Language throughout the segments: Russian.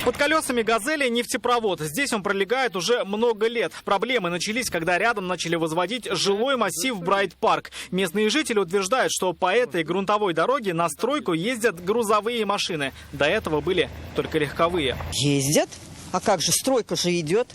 Под колесами «Газели» нефтепровод. Здесь он пролегает уже много лет. Проблемы начались, когда рядом начали возводить жилой массив Брайт-парк. Местные жители утверждают, что по этой грунтовой дороге на стройку ездят грузовые машины. До этого были только легковые. Ездят? А как же, стройка же идет.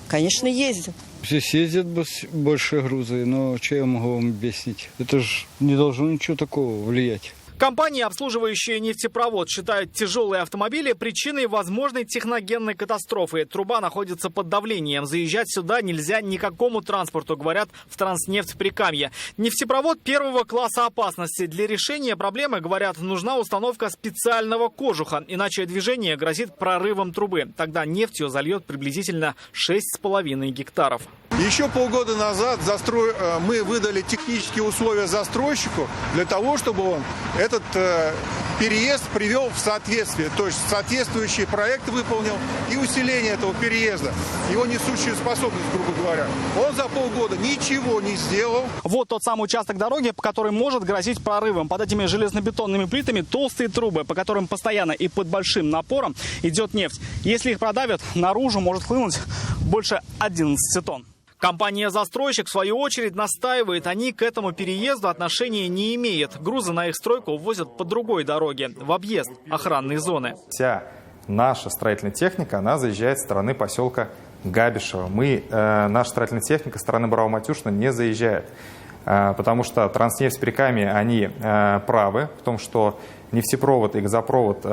Конечно, ездят. Здесь ездят больше грузы, но что я могу вам объяснить? Это же не должно ничего такого влиять. Компании, обслуживающие нефтепровод, считают тяжелые автомобили причиной возможной техногенной катастрофы. Труба находится под давлением. Заезжать сюда нельзя никакому транспорту, говорят в Транснефть-Прикамье. Нефтепровод первого класса опасности. Для решения проблемы, говорят, нужна установка специального кожуха. Иначе движение грозит прорывом трубы. Тогда нефтью зальет приблизительно 6,5 гектаров. Еще полгода назад мы выдали технические условия застройщику для того, чтобы он этот переезд привел в соответствие. То есть соответствующие проекты выполнил и усиление этого переезда, его несущую способность, грубо говоря. Он за полгода ничего не сделал. Вот тот самый участок дороги, по которой может грозить прорывом. Под этими железнобетонными плитами толстые трубы, по которым постоянно и под большим напором идет нефть. Если их продавят, наружу может хлынуть больше 11 тонн. Компания-застройщик, в свою очередь, настаивает, они к этому переезду отношения не имеют. Грузы на их стройку увозят по другой дороге, в объезд охранной зоны. Вся наша строительная техника, она заезжает со стороны поселка Габишево. Наша строительная техника со стороны Браво-Матюшина не заезжает, потому что Транснефть-Прикамье, они правы в том, что нефтепровод и газопровод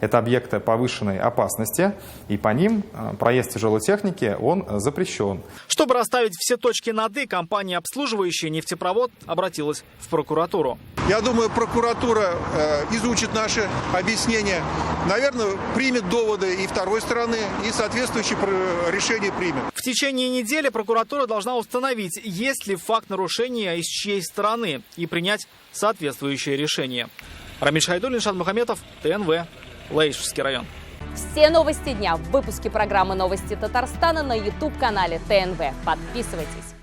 это объекты повышенной опасности, и по ним проезд тяжелой техники, он запрещен. Чтобы расставить все точки над «и», компания, обслуживающая нефтепровод, обратилась в прокуратуру. Я думаю, прокуратура изучит наши объяснения, наверное, примет доводы и второй стороны, и соответствующее решение примет. В течение недели прокуратура должна установить, есть ли факт нарушения и с чьей стороны, и принять соответствующее решение. Рамиль Шайдуллин, Шад Мухаметов, ТНВ, Лаишевский район. Все новости дня в выпуске программы «Новости Татарстана» на YouTube-канале ТНВ. Подписывайтесь.